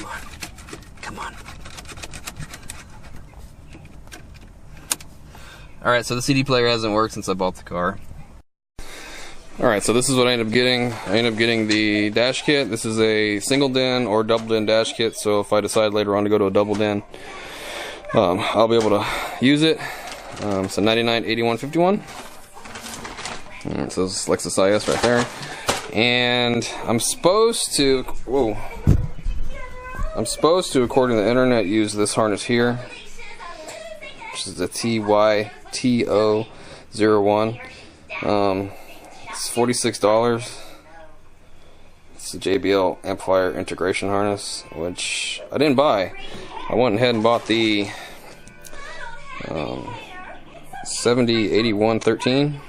on. Come on. Alright, so the CD player hasn't worked since I bought the car. Alright, so this is what I ended up getting. I ended up getting the dash kit. This is a single DIN or double DIN dash kit, so if I decide later on to go to a double DIN, I'll be able to use it. So 998151. It says Lexus IS right there. And I'm supposed to, according to the internet, use this harness here, which is the TYTO01. It's $46. It's the JBL Amplifier integration harness, which I didn't buy. I went ahead and bought the 708113,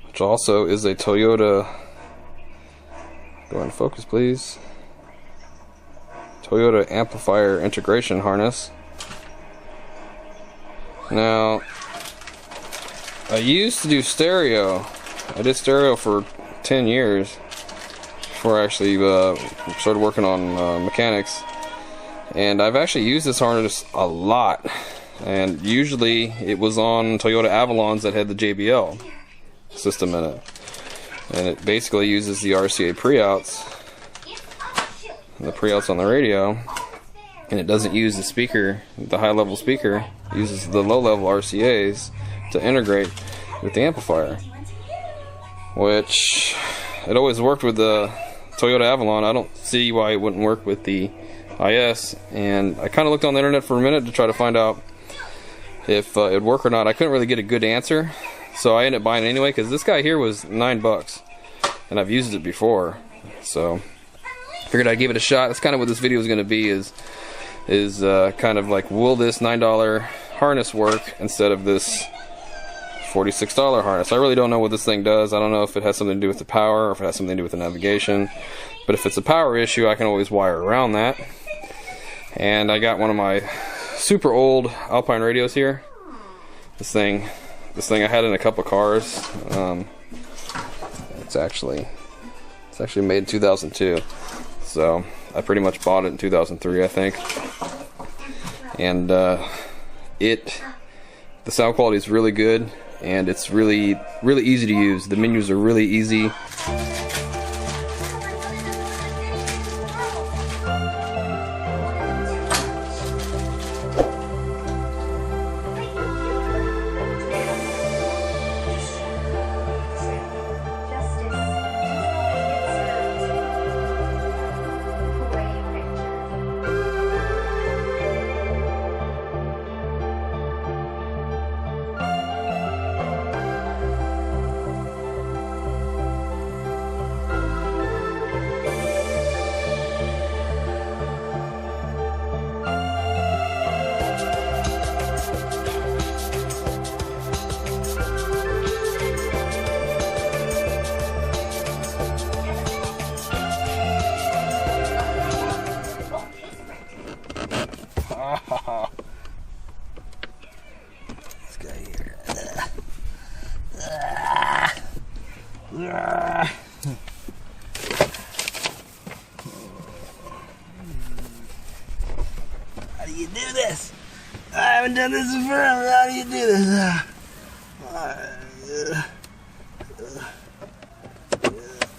which also is a Toyota. Go ahead and focus, please. Toyota Amplifier integration harness. Now, I used to do stereo. I did stereo for 10 years before I actually started working on mechanics. And I've actually used this harness a lot. And usually it was on Toyota Avalons that had the JBL system in it. And it basically uses the RCA pre-outs and the pre-outs on the radio. And it doesn't use the speaker, the high-level speaker. It uses the low-level RCAs to integrate with the amplifier, which it always worked with the Toyota Avalon. I don't see why it wouldn't work with the IS, and I kind of looked on the internet for a minute to try to find out if it'd work or not. I couldn't really get a good answer, so I ended up buying it anyway, because this guy here was $9 and I've used it before, so figured I'd give it a shot. That's kind of what this video is going to be, is kind of like, will this $9 harness work instead of this $46 harness. I really don't know what this thing does. I don't know if it has something to do with the power or if it has something to do with the navigation. But if it's a power issue, I can always wire around that. And I got one of my super old Alpine radios here. This thing I had in a couple cars. It's actually made in 2002. So I pretty much bought it in 2003, I think. And the sound quality is really good. And it's really easy to use. The menus are really easy. This guy here. How do you do this? I haven't done this before. How do you do this?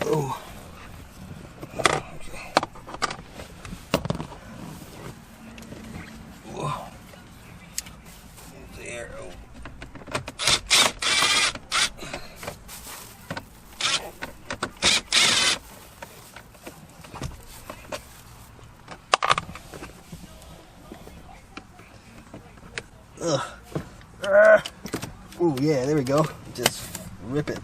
Oh. Okay. Whoa. There. Oh. Ooh, yeah, there we go. Just rip it.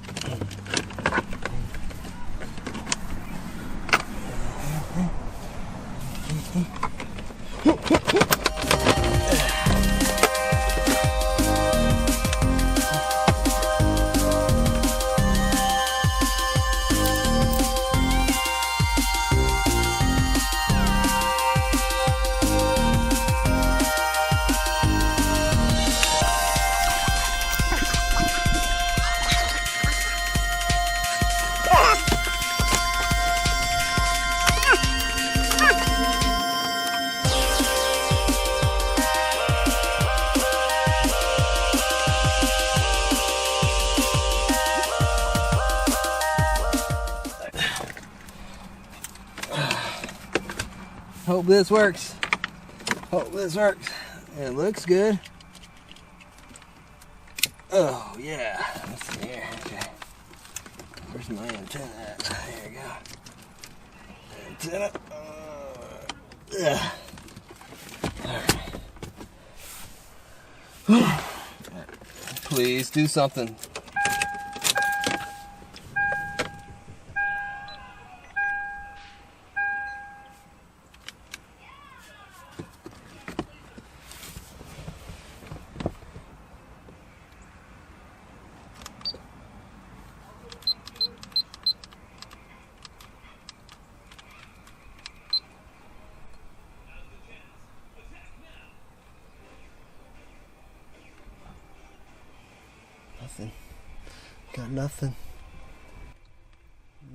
Hope this works. Hope this works. It looks good. Oh yeah. Let's see here. Okay. Where's my antenna at? There you go. Antenna. Yeah. Alright. Please do something. Nothing. Got nothing.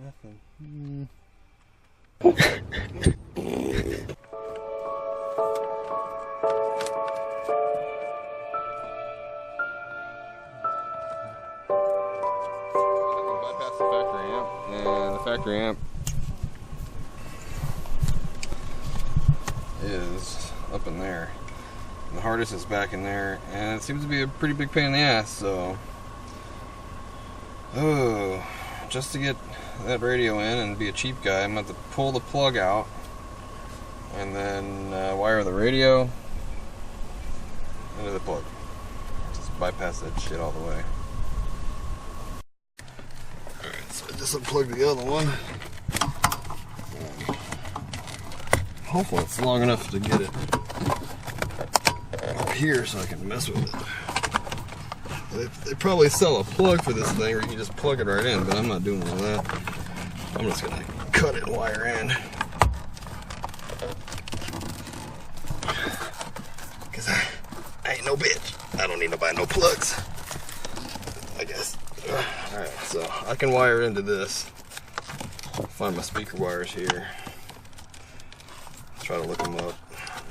Nothing. Bypass the factory amp, and the factory amp is up in there. And the hardest is back in there, and it seems to be a pretty big pain in the ass, so just to get that radio in and be a cheap guy, I'm going to have to pull the plug out and then wire the radio into the plug. Just bypass that shit all the way. Alright, so I just unplugged the other one. Hopefully it's long enough to get it up here so I can mess with it. They probably sell a plug for this thing, or you can just plug it right in, but I'm not doing all that. I'm just gonna cut it and wire in. Cause I ain't no bitch. I don't need to buy no plugs, I guess. Alright, so I can wire into this. I'll find my speaker wires here. Try to look them up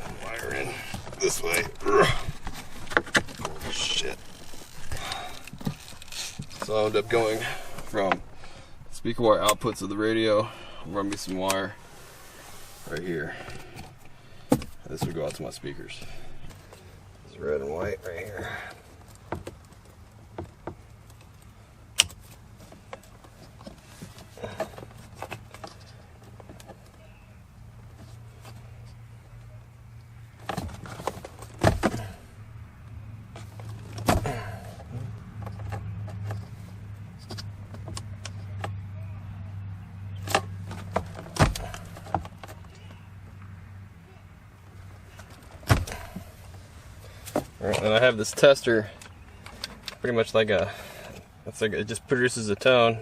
and wire in this way. Shit. So I'll end up going from speaker wire outputs of the radio, run me some wire right here. This would go out to my speakers. It's red and white right here. And I have this tester, pretty much like it just produces a tone.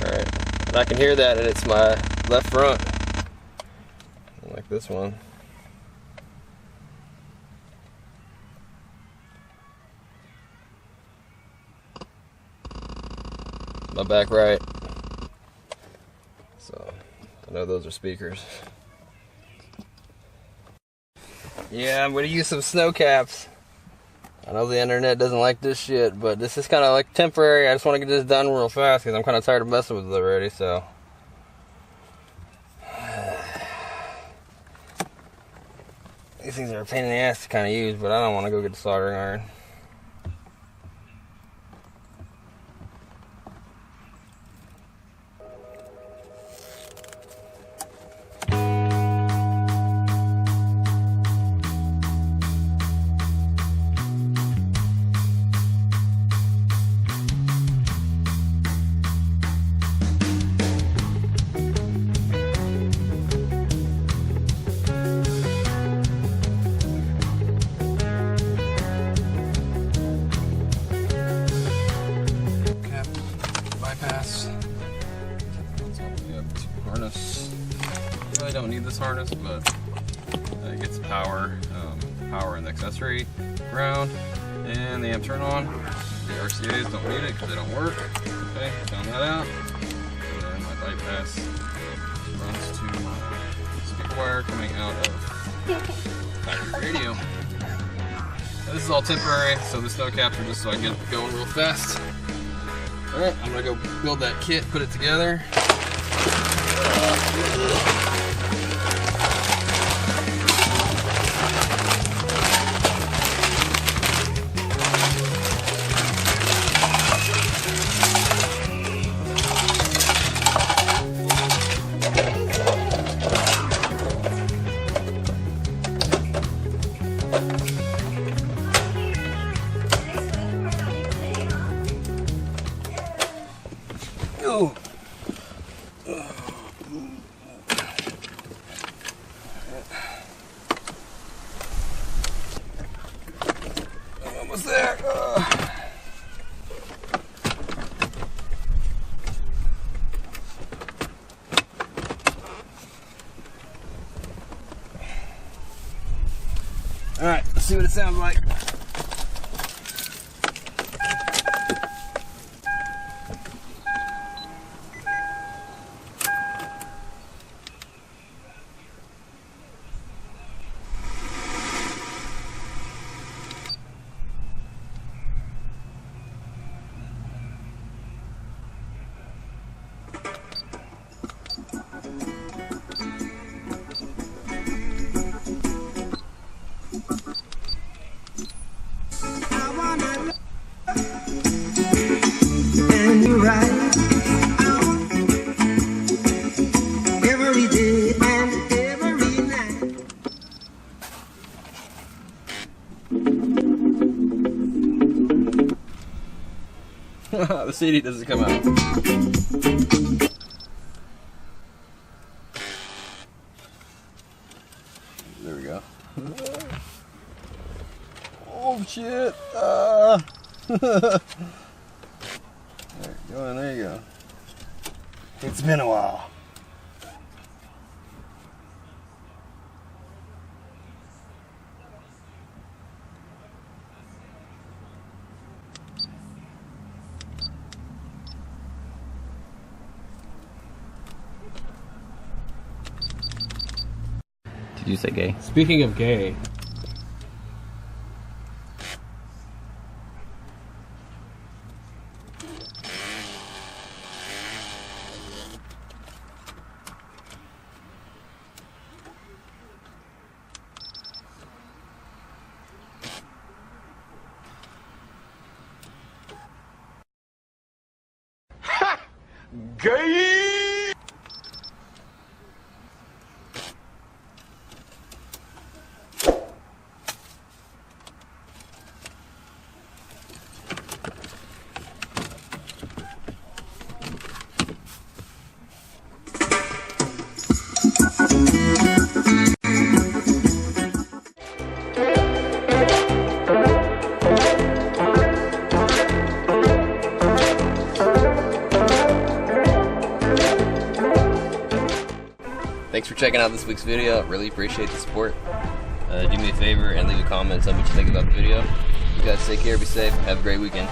Alright, and I can hear that, and it's my left front. Like this one. My back right. So I know those are speakers. Yeah, I'm gonna use some snow caps. I know the internet doesn't like this shit, but this is kind of like temporary. I just want to get this done real fast because I'm kind of tired of messing with it already, so. These things are a pain in the ass to kind of use, but I don't want to go get the soldering iron. Harness. Really don't need this harness, but it gets power, power in the accessory, ground, and the amp turn on. The RCAs don't need it because they don't work. Okay, found that out. And then my bypass runs to speaker wire coming out of factory radio. Now, this is all temporary, so the snow caps are just so I get it going real fast. Alright, I'm gonna go build that kit, put it together. Oh. Almost there. All right, let's see what it sounds like. The CD doesn't come out. There we go. Oh shit! There you go. It's been a while. Did you say gay? Speaking of gay. Gay! Thanks for checking out this week's video. Really appreciate the support. Do me a favor and leave a comment, tell me what you think about the video. You guys take care, be safe, have a great weekend.